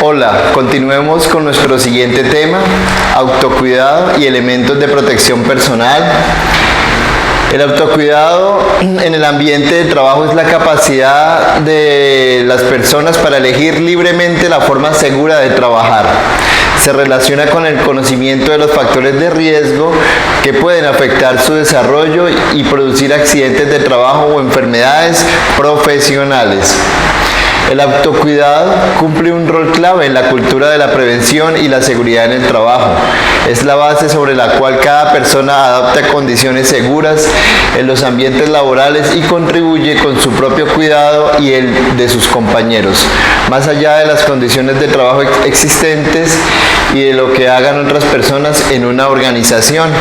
Hola, continuemos con nuestro siguiente tema, autocuidado y elementos de protección personal. El autocuidado en el ambiente de trabajo es la capacidad de las personas para elegir libremente la forma segura de trabajar. Se relaciona con el conocimiento de los factores de riesgo que pueden afectar su desarrollo y producir accidentes de trabajo o enfermedades profesionales. El autocuidado cumple un rol clave en la cultura de la prevención y la seguridad en el trabajo. Es la base sobre la cual cada persona adopta condiciones seguras en los ambientes laborales y contribuye con su propio cuidado y el de sus compañeros, más allá de las condiciones de trabajo existentes y de lo que hagan otras personas en una organización.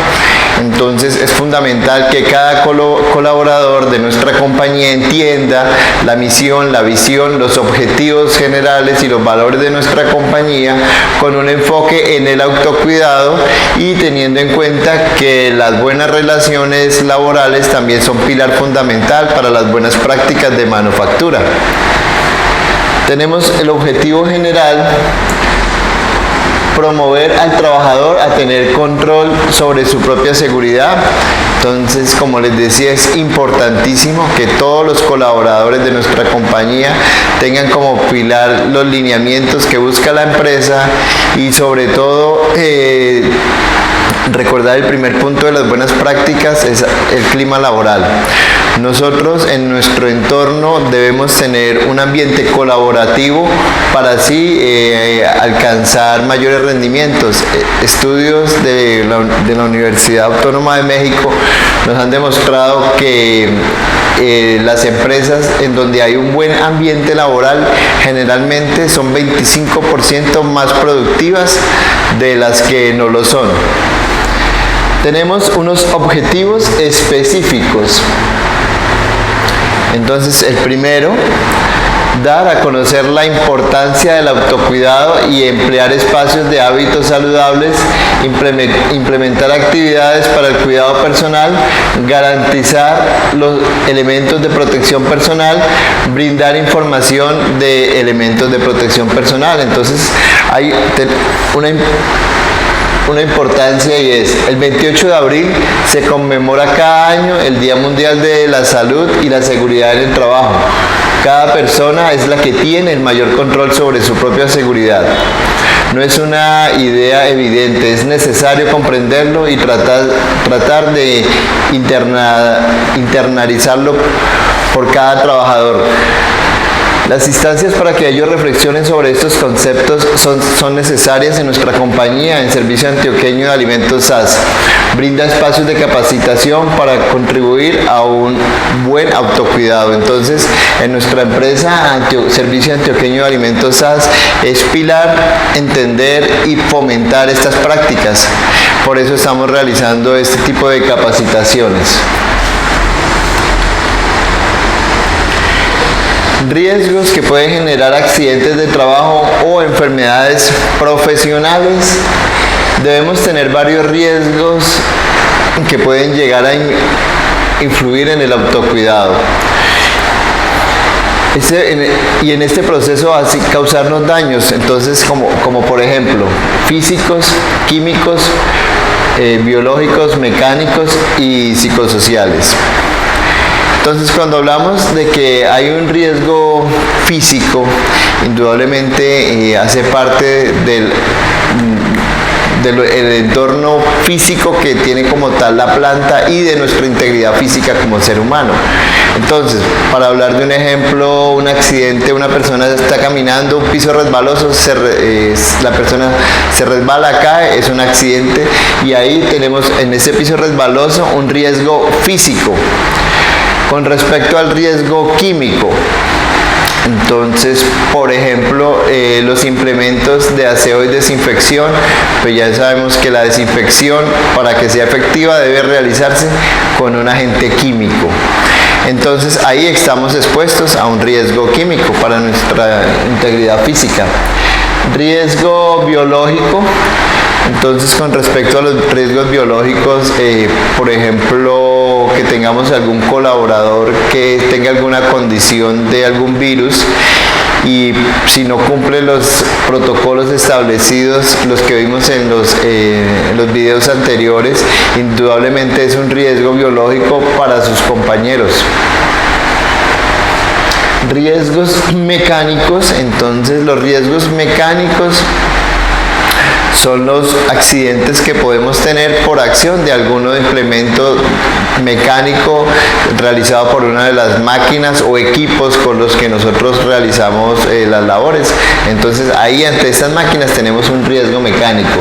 Entonces es fundamental que cada colaborador de nuestra compañía entienda la misión, la visión, los objetivos generales y los valores de nuestra compañía con un enfoque en el autocuidado y teniendo en cuenta que las buenas relaciones laborales también son pilar fundamental para las buenas prácticas de manufactura. Tenemos el objetivo general: promover al trabajador a tener control sobre su propia seguridad. Entonces, como les decía, es importantísimo que todos los colaboradores de nuestra compañía tengan como pilar los lineamientos que busca la empresa y sobre todo recordar el primer punto de las buenas prácticas es el clima laboral. Nosotros en nuestro entorno debemos tener un ambiente colaborativo para así alcanzar mayores rendimientos. Estudios de la Universidad Autónoma de México nos han demostrado que las empresas en donde hay un buen ambiente laboral generalmente son 25% más productivas de las que no lo son. Tenemos unos objetivos específicos. Entonces, el primero, dar a conocer la importancia del autocuidado y emplear espacios de hábitos saludables, implementar actividades para el cuidado personal, garantizar los elementos de protección personal, brindar información de elementos de protección personal. Entonces, hay una importancia y es el 28 de abril se conmemora cada año el Día Mundial de la Salud y la Seguridad en el Trabajo. Cada persona es la que tiene el mayor control sobre su propia seguridad. No es una idea evidente, es necesario comprenderlo y tratar de internalizarlo por cada trabajador. Las instancias para que ellos reflexionen sobre estos conceptos son necesarias en nuestra compañía. En Servicio Antioqueño de Alimentos SAS brinda espacios de capacitación para contribuir a un buen autocuidado. Entonces, en nuestra empresa Servicio Antioqueño de Alimentos SAS es pilar entender y fomentar estas prácticas. Por eso estamos realizando este tipo de capacitaciones. Riesgos que pueden generar accidentes de trabajo o enfermedades profesionales. Debemos tener varios riesgos que pueden llegar a influir en el autocuidado. Y en este proceso así causarnos daños, entonces como por ejemplo físicos, químicos, biológicos, mecánicos y psicosociales. Entonces, cuando hablamos de que hay un riesgo físico, indudablemente hace parte del entorno físico que tiene como tal la planta y de nuestra integridad física como ser humano. Entonces, para hablar de un ejemplo, un accidente, una persona está caminando, un piso resbaloso, la persona se resbala, cae, es un accidente y ahí tenemos en ese piso resbaloso un riesgo físico. Con respecto al riesgo químico, entonces, por ejemplo, los implementos de aseo y desinfección, pues ya sabemos que la desinfección, para que sea efectiva, debe realizarse con un agente químico. Entonces, ahí estamos expuestos a un riesgo químico para nuestra integridad física. Riesgo biológico. Entonces, con respecto a los riesgos biológicos, por ejemplo, o que tengamos algún colaborador que tenga alguna condición de algún virus, y si no cumple los protocolos establecidos, los que vimos en los videos anteriores, indudablemente es un riesgo biológico para sus compañeros. Riesgos mecánicos. Entonces, los riesgos mecánicos son los accidentes que podemos tener por acción de algún implemento mecánico realizado por una de las máquinas o equipos con los que nosotros realizamos las labores. Entonces, ahí ante estas máquinas tenemos un riesgo mecánico.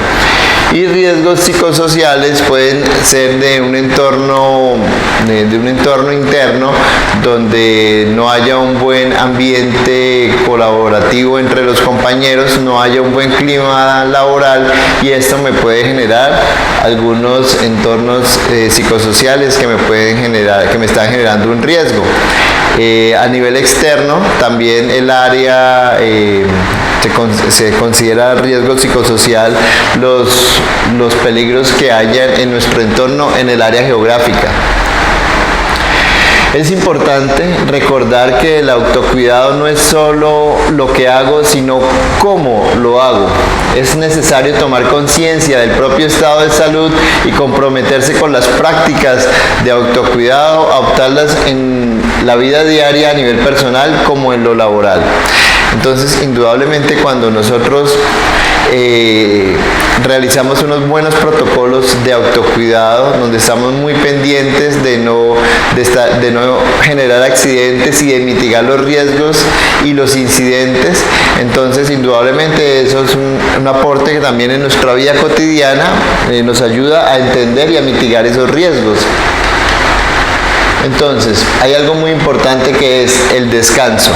Y riesgos psicosociales pueden ser de un entorno interno donde no haya un buen ambiente colaborativo entre los compañeros, no haya un buen clima laboral, y esto me puede generar algunos entornos psicosociales que me están generando un riesgo. A nivel externo, también el área se considera riesgo psicosocial los peligros que haya en nuestro entorno en el área geográfica. Es importante recordar que el autocuidado no es solo lo que hago, sino cómo lo hago. Es necesario tomar conciencia del propio estado de salud y comprometerse con las prácticas de autocuidado, adoptarlas en la vida diaria a nivel personal como en lo laboral. Entonces, indudablemente, cuando nosotros realizamos unos buenos protocolos de autocuidado, donde estamos muy pendientes de no generar accidentes y de mitigar los riesgos y los incidentes, entonces indudablemente eso es un aporte que también en nuestra vida cotidiana nos ayuda a entender y a mitigar esos riesgos. Entonces, hay algo muy importante que es el descanso.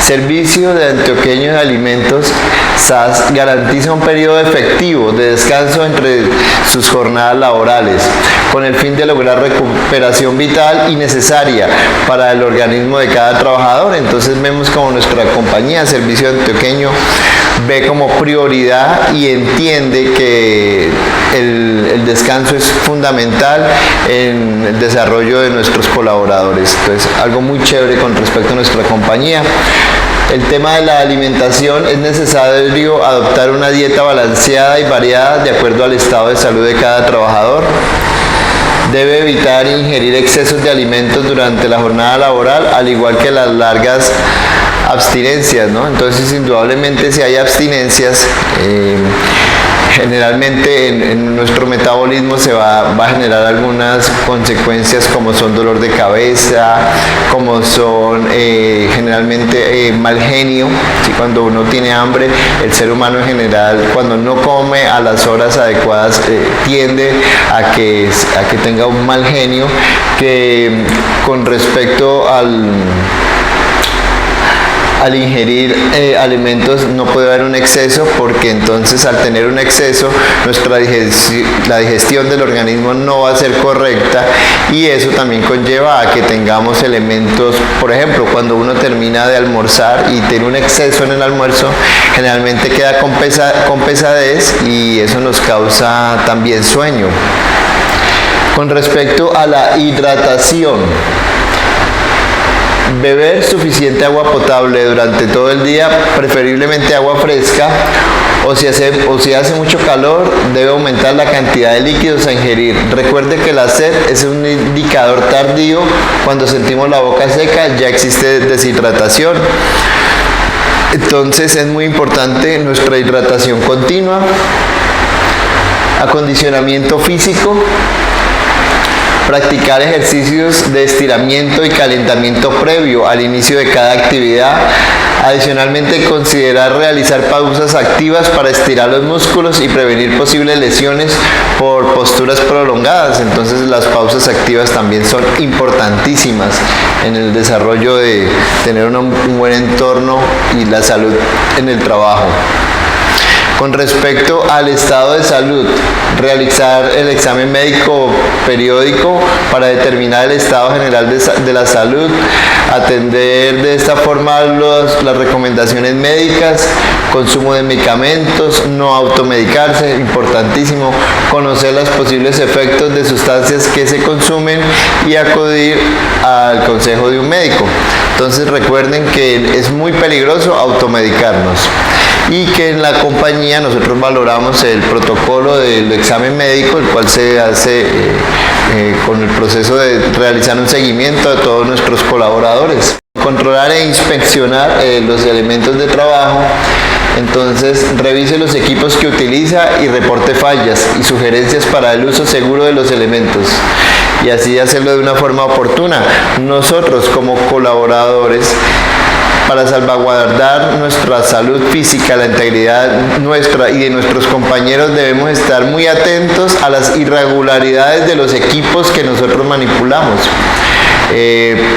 Servicio de Antioqueño de Alimentos, SAS, garantiza un periodo efectivo de descanso entre sus jornadas laborales, con el fin de lograr recuperación vital y necesaria para el organismo de cada trabajador. Entonces vemos como nuestra compañía Servicio Antioqueño ve como prioridad y entiende que el descanso es fundamental en el desarrollo de nuestros colaboradores. Entonces, algo muy chévere con respecto a nuestra compañía. El tema de la alimentación: es necesario adoptar una dieta balanceada y variada de acuerdo al estado de salud de cada trabajador. Debe evitar ingerir excesos de alimentos durante la jornada laboral, al igual que las largas abstinencias, ¿no? Entonces, indudablemente, si hay abstinencias, generalmente en nuestro metabolismo se va a generar algunas consecuencias, como son dolor de cabeza, como son generalmente mal genio. ¿Sí? Cuando uno tiene hambre, el ser humano en general, cuando no come a las horas adecuadas, tiende a que tenga un mal genio, que con respecto al ingerir alimentos no puede haber un exceso, porque entonces al tener un exceso la digestión del organismo no va a ser correcta, y eso también conlleva a que tengamos elementos, por ejemplo, cuando uno termina de almorzar y tiene un exceso en el almuerzo, generalmente queda con pesadez, y eso nos causa también sueño. Con respecto a la hidratación, beber suficiente agua potable durante todo el día, preferiblemente agua fresca, o si hace mucho calor, debe aumentar la cantidad de líquidos a ingerir. Recuerde que la sed es un indicador tardío. Cuando sentimos la boca seca, ya existe deshidratación. Entonces, es muy importante nuestra hidratación continua. Acondicionamiento físico: practicar ejercicios de estiramiento y calentamiento previo al inicio de cada actividad. Adicionalmente, considerar realizar pausas activas para estirar los músculos y prevenir posibles lesiones por posturas prolongadas. Entonces, las pausas activas también son importantísimas en el desarrollo de tener un buen entorno y la salud en el trabajo. Con respecto al estado de salud, realizar el examen médico periódico para determinar el estado general de la salud, atender de esta forma las recomendaciones médicas, consumo de medicamentos, no automedicarse, importantísimo, conocer los posibles efectos de sustancias que se consumen y acudir al consejo de un médico. Entonces recuerden que es muy peligroso automedicarnos y que en la compañía nosotros valoramos el protocolo del examen médico, el cual se hace con el proceso de realizar un seguimiento de todos nuestros colaboradores. Controlar e inspeccionar los elementos de trabajo. Entonces revise los equipos que utiliza y reporte fallas y sugerencias para el uso seguro de los elementos, y así hacerlo de una forma oportuna. Nosotros como colaboradores, para salvaguardar nuestra salud física, la integridad nuestra y de nuestros compañeros, debemos estar muy atentos a las irregularidades de los equipos que nosotros manipulamos.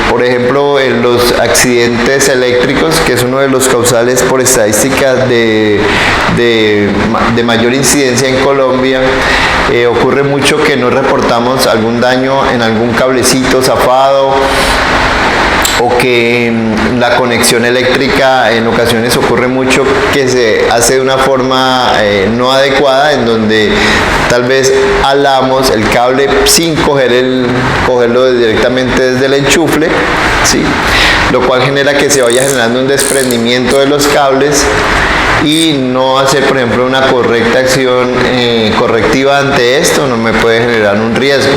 Por ejemplo, en los accidentes eléctricos, que es uno de los causales por estadísticas de mayor incidencia en Colombia, ocurre mucho que no reportamos algún daño en algún cablecito zafado, o que la conexión eléctrica en ocasiones ocurre mucho que se hace de una forma no adecuada, en donde tal vez alamos el cable sin cogerlo directamente desde el enchufle, ¿sí? Lo cual genera que se vaya generando un desprendimiento de los cables, y no hacer, por ejemplo, una correcta acción correctiva ante esto no me puede generar un riesgo.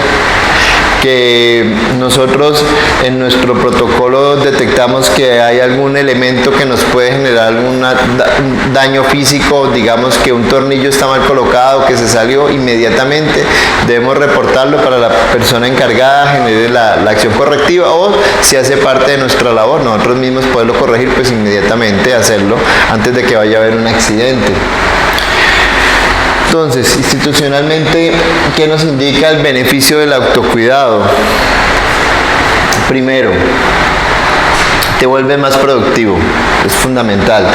Que nosotros en nuestro protocolo detectamos que hay algún elemento que nos puede generar algún daño físico, digamos que un tornillo está mal colocado, que se salió, inmediatamente debemos reportarlo para la persona encargada genere la acción correctiva, o si hace parte de nuestra labor nosotros mismos poderlo corregir, pues inmediatamente hacerlo antes de que vaya a haber un accidente. Entonces, institucionalmente, ¿qué nos indica el beneficio del autocuidado? Primero, te vuelve más productivo, es fundamental.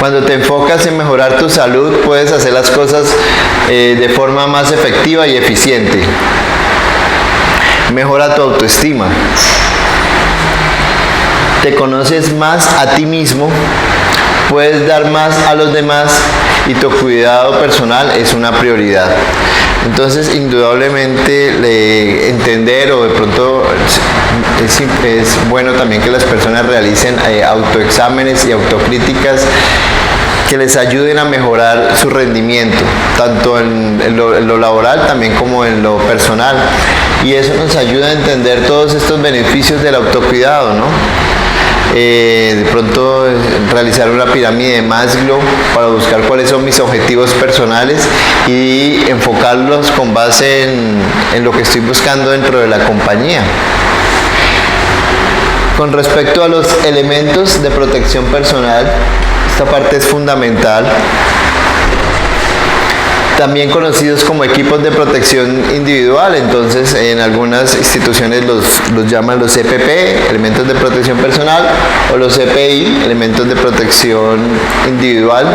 Cuando te enfocas en mejorar tu salud, puedes hacer las cosas de forma más efectiva y eficiente. Mejora tu autoestima. Te conoces más a ti mismo, puedes dar más a los demás, y tu cuidado personal es una prioridad. Entonces, indudablemente, entender, o de pronto es bueno también que las personas realicen autoexámenes y autocríticas que les ayuden a mejorar su rendimiento, tanto en lo laboral también como en lo personal, y eso nos ayuda a entender todos estos beneficios del autocuidado, ¿no? De pronto realizar una pirámide de Maslow para buscar cuáles son mis objetivos personales y enfocarlos con base en lo que estoy buscando dentro de la compañía. Con respecto a los elementos de protección personal, esta parte es fundamental. También conocidos como equipos de protección individual. Entonces, en algunas instituciones los llaman los EPP, elementos de protección personal, o los EPI, elementos de protección individual.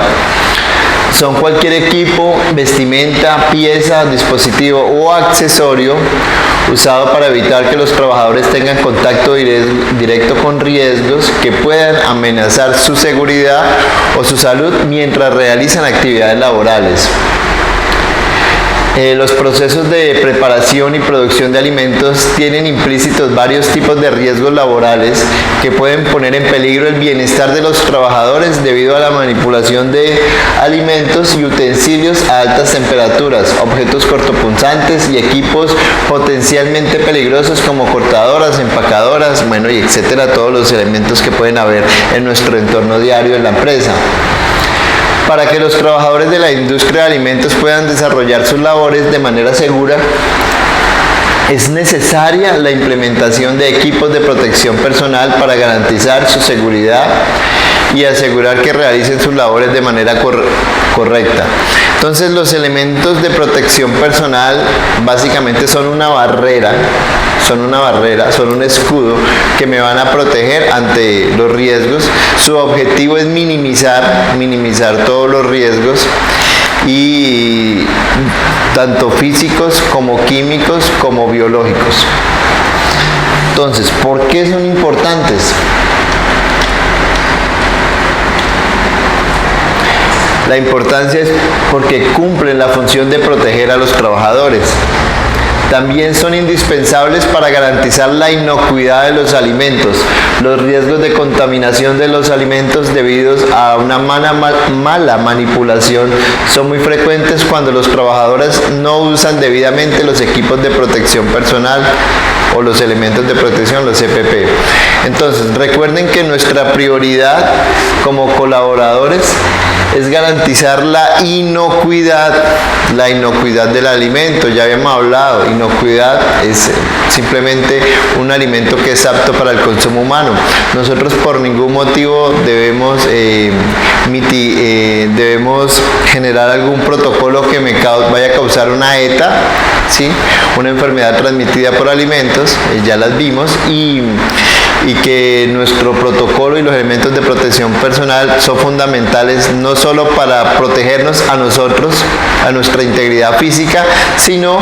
Son cualquier equipo, vestimenta, pieza, dispositivo o accesorio usado para evitar que los trabajadores tengan contacto directo con riesgos que puedan amenazar su seguridad o su salud mientras realizan actividades laborales. Los procesos de preparación y producción de alimentos tienen implícitos varios tipos de riesgos laborales que pueden poner en peligro el bienestar de los trabajadores debido a la manipulación de alimentos y utensilios a altas temperaturas, objetos cortopunzantes y equipos potencialmente peligrosos como cortadoras, empacadoras, bueno, y etcétera, todos los elementos que pueden haber en nuestro entorno diario en la empresa. Para que los trabajadores de la industria de alimentos puedan desarrollar sus labores de manera segura, es necesaria la implementación de equipos de protección personal para garantizar su seguridad y asegurar que realicen sus labores de manera correcta. Entonces los elementos de protección personal básicamente son una barrera, son un escudo que me van a proteger ante los riesgos. Su objetivo es minimizar todos los riesgos, y tanto físicos como químicos como biológicos. Entonces, ¿por qué son importantes? La importancia es porque cumplen la función de proteger a los trabajadores. También son indispensables para garantizar la inocuidad de los alimentos. Los riesgos de contaminación de los alimentos debidos a una mala manipulación son muy frecuentes cuando los trabajadores no usan debidamente los equipos de protección personal o los elementos de protección, los EPP. Entonces, recuerden que nuestra prioridad como colaboradores es garantizar la inocuidad del alimento. Ya habíamos hablado, inocuidad es simplemente un alimento que es apto para el consumo humano. Nosotros por ningún motivo debemos generar algún protocolo que me vaya a causar una ETA, ¿sí? Una enfermedad transmitida por alimentos, ya las vimos, y que nuestro protocolo y los elementos de protección personal son fundamentales no solo para protegernos a nosotros, a nuestra integridad física, sino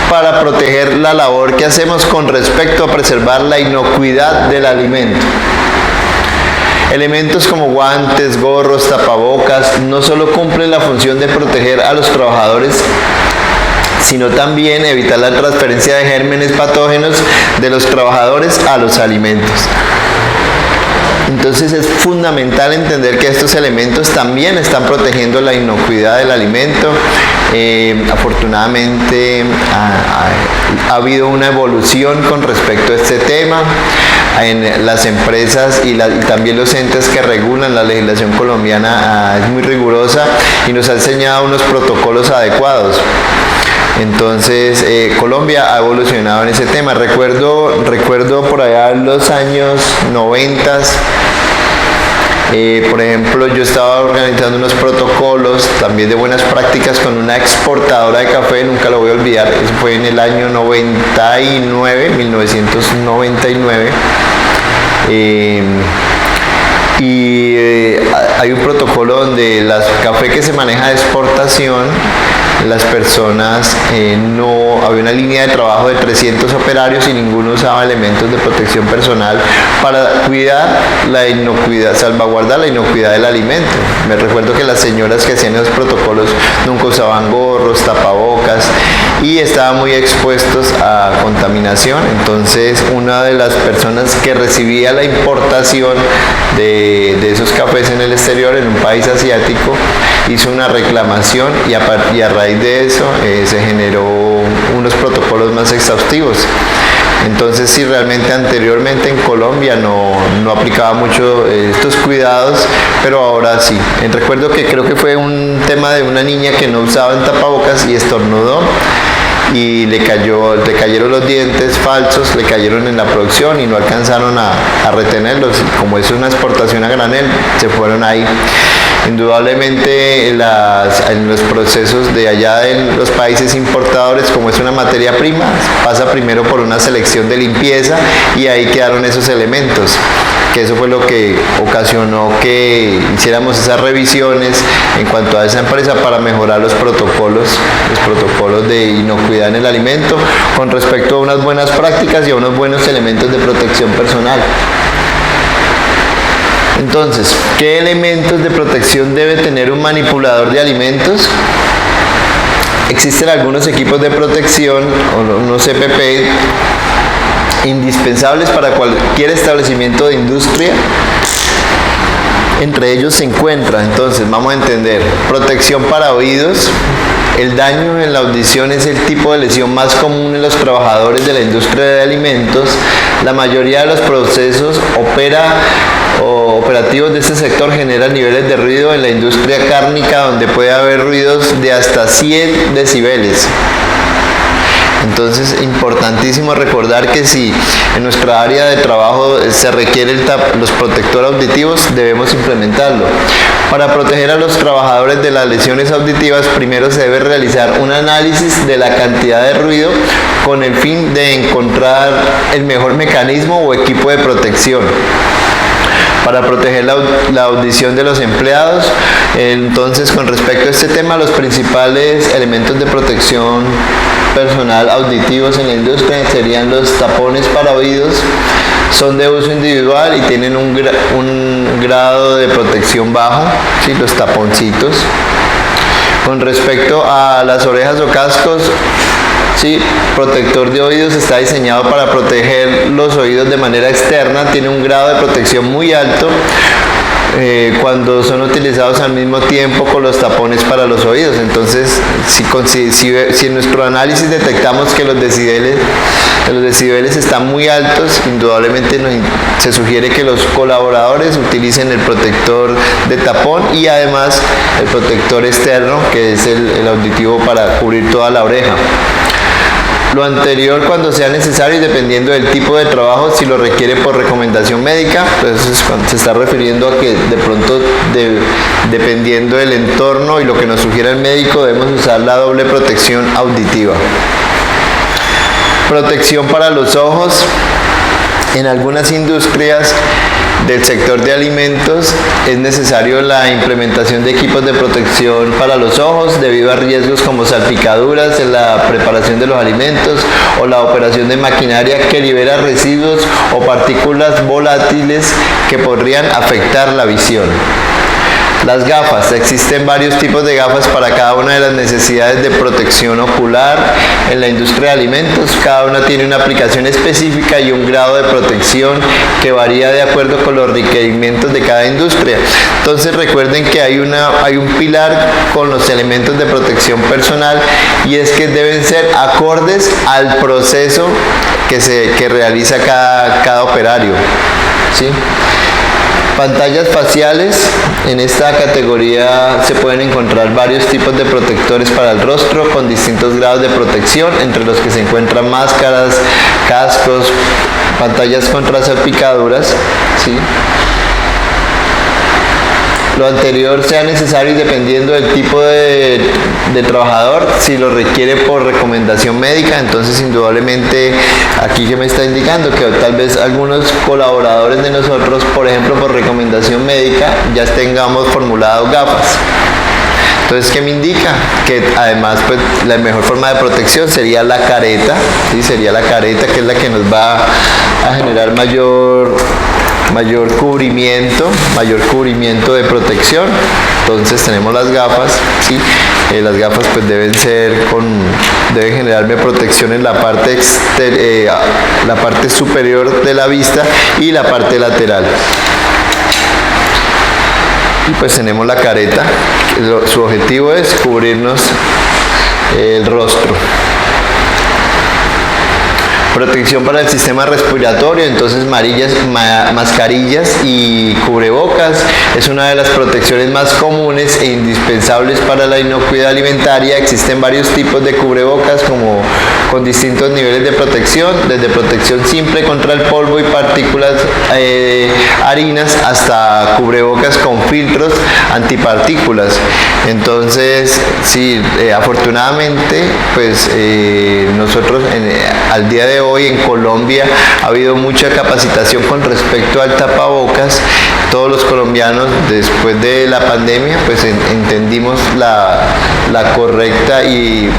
para proteger la labor que hacemos con respecto a preservar la inocuidad del alimento. Elementos como guantes, gorros, tapabocas no solo cumplen la función de proteger a los trabajadores, sino también evitar la transferencia de gérmenes patógenos de los trabajadores a los alimentos. Entonces es fundamental entender que estos elementos también están protegiendo la inocuidad del alimento. Afortunadamente ha habido una evolución con respecto a este tema en las empresas y también los entes que regulan la legislación colombiana es muy rigurosa y nos ha enseñado unos protocolos adecuados. Entonces Colombia ha evolucionado en ese tema. Recuerdo por allá en los años 90, por ejemplo, yo estaba organizando unos protocolos también de buenas prácticas con una exportadora de café, nunca lo voy a olvidar, eso fue en el año 1999. Hay un protocolo donde el café que se maneja de exportación, las personas había una línea de trabajo de 300 operarios y ninguno usaba elementos de protección personal para cuidar la inocuidad, salvaguardar la inocuidad del alimento. Me recuerdo que las señoras que hacían esos protocolos nunca usaban gorros, tapabocas y estaban muy expuestos a contaminación. Entonces una de las personas que recibía la importación de esos cafés en el exterior, en un país asiático, hizo una reclamación y a raíz de eso se generó unos protocolos más exhaustivos. Entonces sí, realmente anteriormente en Colombia no aplicaba mucho estos cuidados, pero ahora sí. Recuerdo que creo que fue un tema de una niña que no usaba tapabocas y estornudó y le cayeron los dientes falsos, le cayeron en la producción y no alcanzaron a retenerlos. Como es una exportación a granel, se fueron ahí. Indudablemente en los procesos de allá de los países importadores, como es una materia prima, pasa primero por una selección de limpieza y ahí quedaron esos elementos, que eso fue lo que ocasionó que hiciéramos esas revisiones en cuanto a esa empresa para mejorar los protocolos de inocuidad en el alimento con respecto a unas buenas prácticas y a unos buenos elementos de protección personal. Entonces, ¿qué elementos de protección debe tener un manipulador de alimentos? Existen algunos equipos de protección, unos EPP, indispensables para cualquier establecimiento de industria. Entre ellos se encuentra, entonces, vamos a entender, protección para oídos. El daño en la audición es el tipo de lesión más común en los trabajadores de la industria de alimentos. La mayoría de los procesos operativos de este sector generan niveles de ruido en la industria cárnica donde puede haber ruidos de hasta 100 decibeles. Entonces, importantísimo recordar que si en nuestra área de trabajo se requiere los protectores auditivos, debemos implementarlo. Para proteger a los trabajadores de las lesiones auditivas, primero se debe realizar un análisis de la cantidad de ruido con el fin de encontrar el mejor mecanismo o equipo de protección para proteger la audición de los empleados. Entonces, con respecto a este tema, los principales elementos de protección personal auditivos en la industria serían los tapones para oídos. Son de uso individual y tienen un grado de protección bajo, ¿sí? Los taponcitos. Con respecto a las orejas o cascos, sí, protector de oídos está diseñado para proteger los oídos de manera externa, tiene un grado de protección muy alto cuando son utilizados al mismo tiempo con los tapones para los oídos. Entonces, si en nuestro análisis detectamos que los decibeles están muy altos, indudablemente se sugiere que los colaboradores utilicen el protector de tapón y además el protector externo, que es el auditivo para cubrir toda la oreja. Lo anterior cuando sea necesario y dependiendo del tipo de trabajo, si lo requiere por recomendación médica, pues se está refiriendo a que de pronto dependiendo del entorno y lo que nos sugiera el médico, debemos usar la doble protección auditiva. Protección para los ojos. En algunas industrias del sector de alimentos es necesario la implementación de equipos de protección para los ojos debido a riesgos como salpicaduras en la preparación de los alimentos o la operación de maquinaria que libera residuos o partículas volátiles que podrían afectar la visión. Las gafas. Existen varios tipos de gafas para cada una de las necesidades de protección ocular en la industria de alimentos. Cada una tiene una aplicación específica y un grado de protección que varía de acuerdo con los requerimientos de cada industria. Entonces recuerden que hay un pilar con los elementos de protección personal y es que deben ser acordes al proceso que realiza cada operario, ¿sí? Pantallas faciales. En esta categoría se pueden encontrar varios tipos de protectores para el rostro con distintos grados de protección, entre los que se encuentran máscaras, cascos, pantallas contra salpicaduras, ¿sí? Lo anterior sea necesario y dependiendo del tipo de trabajador, si lo requiere por recomendación médica, entonces indudablemente aquí que me está indicando que tal vez algunos colaboradores de nosotros, por ejemplo por recomendación médica, ya tengamos formulado gafas. Entonces, ¿qué me indica? Que además pues la mejor forma de protección sería la careta, ¿sí? Sería la careta, que es la que nos va a generar mayor cubrimiento de protección. Entonces tenemos las gafas, ¿sí? Las gafas pues deben generarme protección en la parte superior de la vista y la parte lateral. Y pues tenemos la careta, su objetivo es cubrirnos el rostro. Protección para el sistema respiratorio, entonces mascarillas y cubrebocas es una de las protecciones más comunes e indispensables para la inocuidad alimentaria. Existen varios tipos de cubrebocas con distintos niveles de protección, desde protección simple contra el polvo y partículas harinas hasta cubrebocas con filtros antipartículas. Entonces, sí, afortunadamente, pues nosotros al día de hoy en Colombia ha habido mucha capacitación con respecto al tapabocas. Todos los colombianos después de la pandemia pues entendimos la correcta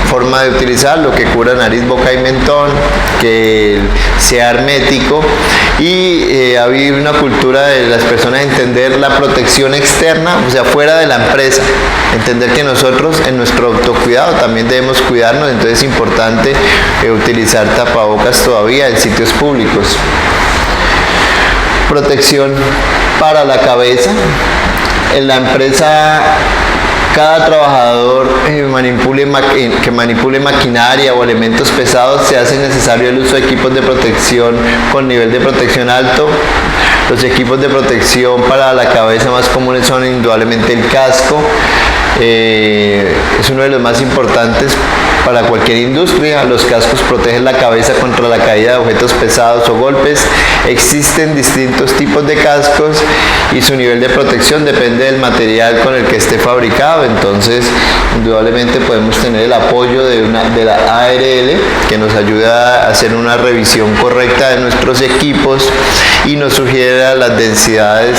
forma de utilizarlo, que cubra nariz, boca y mentón, que sea hermético y ha habido una cultura de las personas entender la protección externa, o sea, fuera de la empresa, entender que nosotros en nuestro autocuidado también debemos cuidarnos. Entonces es importante utilizar tapabocas todavía en sitios públicos. Protección para la cabeza. En la empresa, cada trabajador que manipule maquinaria o elementos pesados, se hace necesario el uso de equipos de protección con nivel de protección alto. Los equipos de protección para la cabeza más comunes son indudablemente el casco, es uno de los más importantes para cualquier industria. Los cascos protegen la cabeza contra la caída de objetos pesados o golpes. Existen distintos tipos de cascos y su nivel de protección depende del material con el que esté fabricado. Entonces, indudablemente podemos tener el apoyo de la ARL, que nos ayuda a hacer una revisión correcta de nuestros equipos y nos sugiere las densidades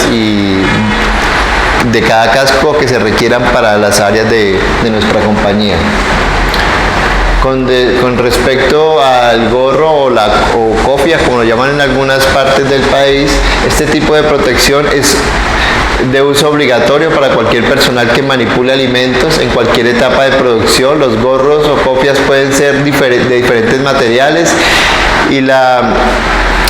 de cada casco que se requieran para las áreas de nuestra compañía. Con respecto al gorro o cofia, como lo llaman en algunas partes del país, este tipo de protección es de uso obligatorio para cualquier personal que manipule alimentos en cualquier etapa de producción. Los gorros o cofias pueden ser de diferentes materiales y la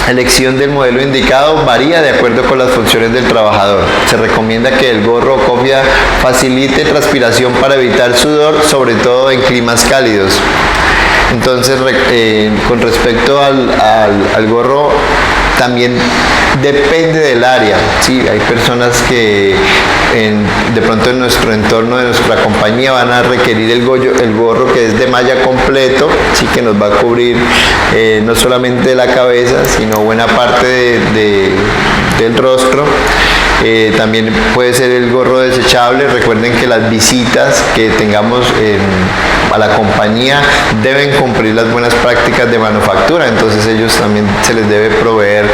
elección del modelo indicado varía de acuerdo con las funciones del trabajador. Se recomienda que el gorro o cofia facilite transpiración para evitar sudor, sobre todo en climas cálidos. Entonces, con respecto al gorro, también depende del área. Sí, hay personas que de pronto en nuestro entorno, de nuestra compañía, van a requerir el gorro que es de malla completo, sí, que nos va a cubrir no solamente la cabeza, sino buena parte del rostro. También puede ser el gorro desechable. Recuerden que las visitas que tengamos a la compañía deben cumplir las buenas prácticas de manufactura, entonces ellos también se les debe proveer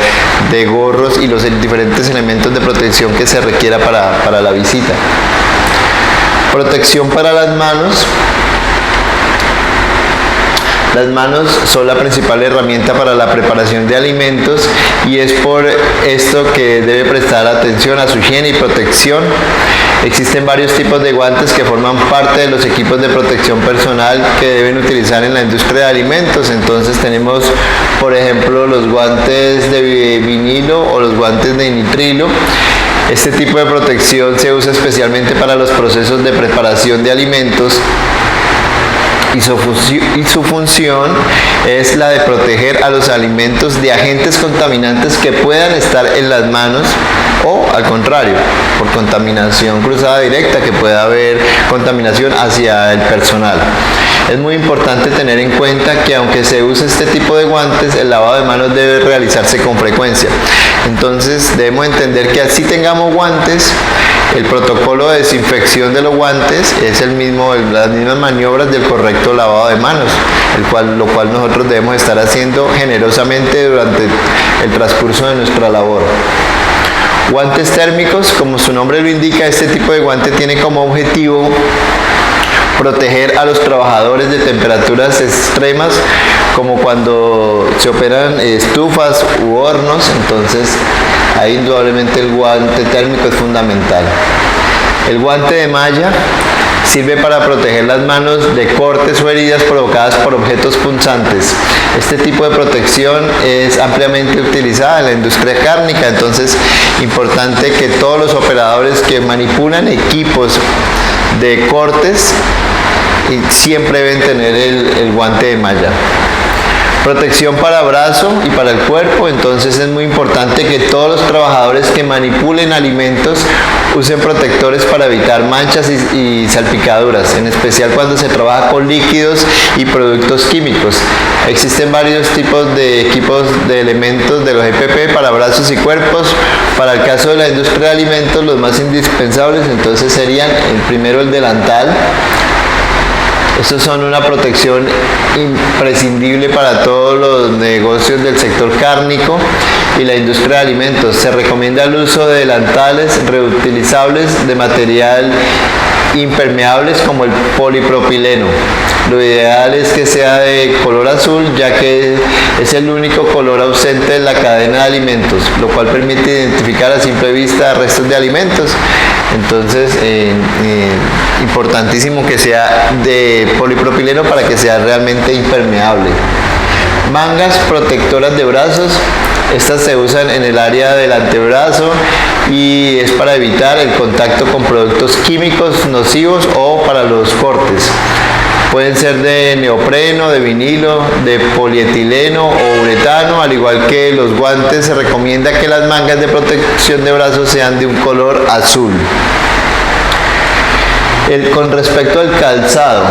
de gorros y los diferentes elementos de protección que se requiera para la visita. Protección para las manos. Las manos son la principal herramienta para la preparación de alimentos y es por esto que debe prestar atención a su higiene y protección. Existen varios tipos de guantes que forman parte de los equipos de protección personal que deben utilizar en la industria de alimentos. Entonces tenemos, por ejemplo, los guantes de vinilo o los guantes de nitrilo. Este tipo de protección se usa especialmente para los procesos de preparación de alimentos y su función es la de proteger a los alimentos de agentes contaminantes que puedan estar en las manos o, al contrario, por contaminación cruzada directa, que pueda haber contaminación hacia el personal. Es muy importante tener en cuenta que aunque se use este tipo de guantes, el lavado de manos debe realizarse con frecuencia. Entonces debemos entender que así tengamos guantes, el protocolo de desinfección de los guantes es las mismas maniobras del correcto lavado de manos, lo cual nosotros debemos estar haciendo generosamente durante el transcurso de nuestra labor. Guantes térmicos, como su nombre lo indica, este tipo de guante tiene como objetivo proteger a los trabajadores de temperaturas extremas, como cuando se operan estufas u hornos. Entonces ahí indudablemente el guante térmico es fundamental. El guante de malla sirve para proteger las manos de cortes o heridas provocadas por objetos punzantes. Este tipo de protección es ampliamente utilizada en la industria cárnica, entonces importante que todos los operadores que manipulan equipos de cortes siempre deben tener el guante de malla. Protección para brazo y para el cuerpo. Entonces es muy importante que todos los trabajadores que manipulen alimentos usen protectores para evitar manchas y salpicaduras, en especial cuando se trabaja con líquidos y productos químicos. Existen varios tipos de equipos de elementos de los EPP para brazos y cuerpos. Para el caso de la industria de alimentos, los más indispensables entonces serían el primero, el delantal. Estos son una protección imprescindible para todos los negocios del sector cárnico y la industria de alimentos. Se recomienda el uso de delantales reutilizables de material impermeables como el polipropileno. Lo ideal es que sea de color azul, ya que es el único color ausente en la cadena de alimentos, lo cual permite identificar a simple vista restos de alimentos. Entonces, importantísimo que sea de polipropileno para que sea realmente impermeable. Mangas protectoras de brazos. Estas se usan en el área del antebrazo y es para evitar el contacto con productos químicos nocivos o para los cortes. Pueden ser de neopreno, de vinilo, de polietileno o uretano. Al igual que los guantes, se recomienda que las mangas de protección de brazos sean de un color azul. Con respecto al calzado,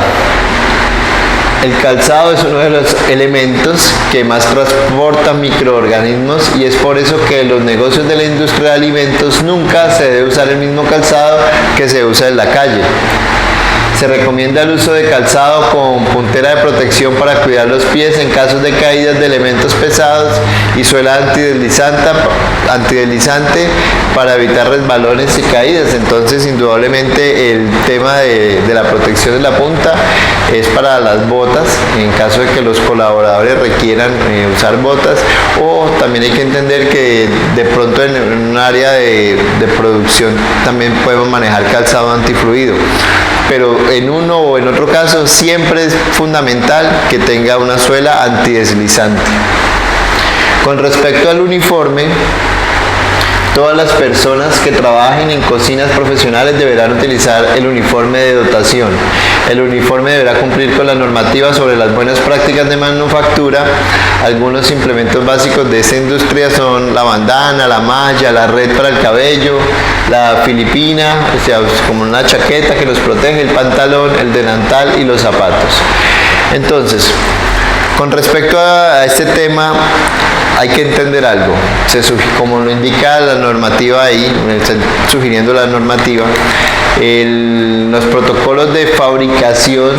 el calzado es uno de los elementos que más transporta microorganismos y es por eso que en los negocios de la industria de alimentos nunca se debe usar el mismo calzado que se usa en la calle. Se recomienda el uso de calzado con puntera de protección para cuidar los pies en casos de caídas de elementos pesados y suela antideslizante para evitar resbalones y caídas. Entonces, indudablemente, el tema de la protección de la punta es para las botas, en caso de que los colaboradores requieran usar botas, o también hay que entender que de pronto en un área de producción también podemos manejar calzado antifluido. Pero en uno o en otro caso siempre es fundamental que tenga una suela antideslizante. Con respecto al uniforme, todas las personas que trabajen en cocinas profesionales deberán utilizar el uniforme de dotación. El uniforme deberá cumplir con la normativa sobre las buenas prácticas de manufactura. Algunos implementos básicos de esta industria son la bandana, la malla, la red para el cabello, la filipina, o sea, como una chaqueta que los protege, el pantalón, el delantal y los zapatos. Entonces, con respecto a este tema, hay que entender algo. Como lo indica la normativa ahí, sugiriendo la normativa, los protocolos de fabricación,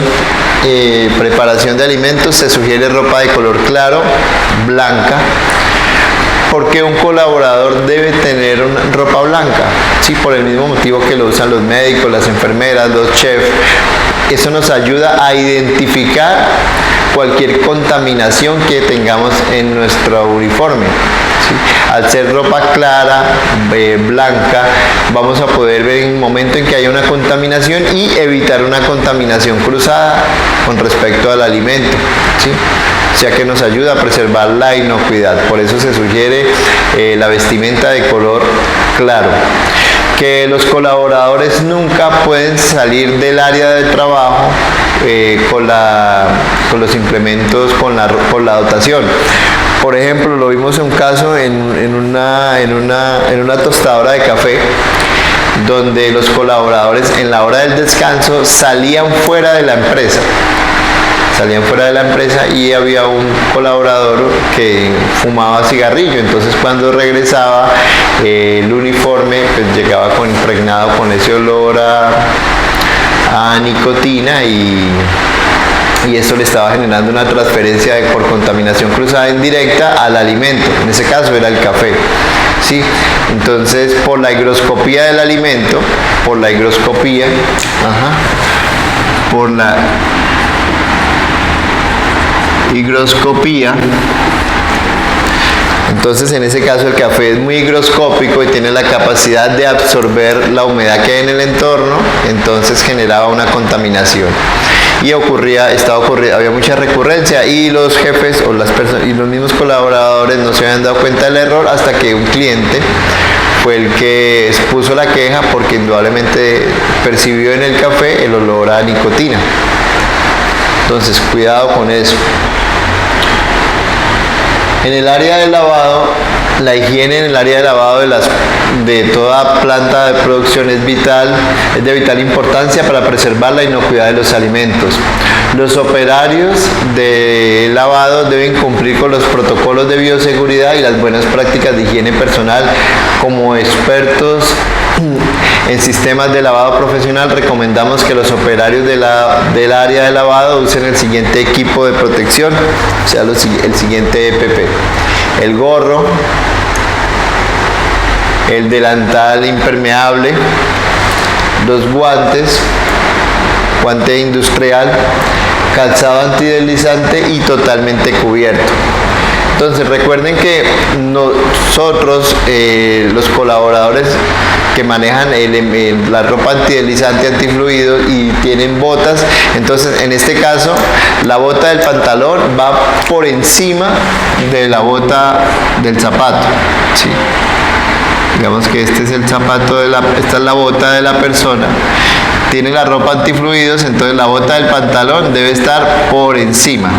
preparación de alimentos, se sugiere ropa de color claro, blanca, porque un colaborador debe tener una ropa blanca, sí, por el mismo motivo que lo usan los médicos, las enfermeras, los chefs. Eso nos ayuda a identificar cualquier contaminación que tengamos en nuestro uniforme. ¿Sí? Al ser ropa clara, blanca, vamos a poder ver en un momento en que haya una contaminación y evitar una contaminación cruzada con respecto al alimento, ¿sí? Ya que nos ayuda a preservar la inocuidad. Por eso se sugiere la vestimenta de color claro. Que los colaboradores nunca pueden salir del área de trabajo con los implementos, con la dotación. Por ejemplo, lo vimos en un caso en una tostadora de café, donde los colaboradores en la hora del descanso salían fuera de la empresa. Y había un colaborador que fumaba cigarrillo, entonces cuando regresaba el uniforme pues llegaba impregnado con ese olor a nicotina y eso le estaba generando una transferencia por contaminación cruzada indirecta al alimento, en ese caso era el café. ¿Sí? Entonces, por la higroscopía del alimento, entonces en ese caso el café es muy higroscópico y tiene la capacidad de absorber la humedad que hay en el entorno, entonces generaba una contaminación y había mucha recurrencia y los jefes o las personas y los mismos colaboradores no se habían dado cuenta del error hasta que un cliente fue el que expuso la queja porque indudablemente percibió en el café el olor a nicotina. Entonces, cuidado con eso. En el área del lavado, la higiene en el área de lavado de toda planta de producción es de vital importancia para preservar la inocuidad de los alimentos. Los operarios de lavado deben cumplir con los protocolos de bioseguridad y las buenas prácticas de higiene personal. Como expertos en sistemas de lavado profesional, recomendamos que los operarios del área de lavado usen el siguiente equipo de protección, o sea, el siguiente EPP: el gorro, el delantal impermeable, los guantes, guante industrial, calzado antideslizante y totalmente cubierto. Entonces recuerden que nosotros, los colaboradores que manejan la ropa antideslizante, antifluido y tienen botas, entonces en este caso la bota del pantalón va por encima de la bota del zapato, ¿sí? Digamos que este es el zapato esta es la bota de la persona, tiene la ropa antifluidos, entonces la bota del pantalón debe estar por encima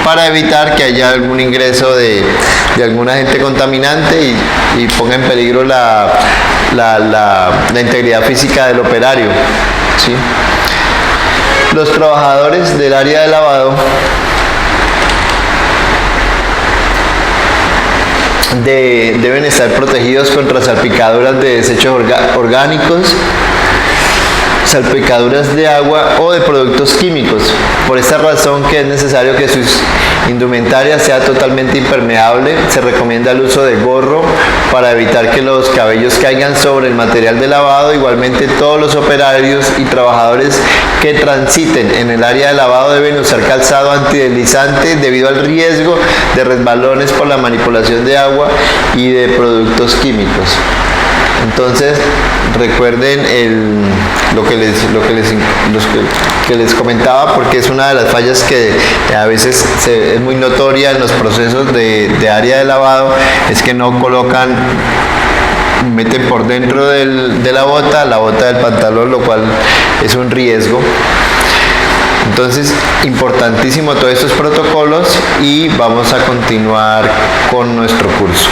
para evitar que haya algún ingreso de algún agente contaminante y ponga en peligro la integridad física del operario, ¿sí? Los trabajadores del área de lavado deben estar protegidos contra salpicaduras de desechos orgánicos, salpicaduras de agua o de productos químicos. Por esta razón que es necesario que su indumentaria sea totalmente impermeable, se recomienda el uso de gorro para evitar que los cabellos caigan sobre el material de lavado. Igualmente, todos los operarios y trabajadores que transiten en el área de lavado deben usar calzado antideslizante debido al riesgo de resbalones por la manipulación de agua y de productos químicos. Entonces, recuerden lo que les comentaba, porque es una de las fallas que a veces es muy notoria en los procesos de área de lavado, es que no colocan, meten por dentro de la bota del pantalón, lo cual es un riesgo. Entonces, importantísimo todos estos protocolos, y vamos a continuar con nuestro curso.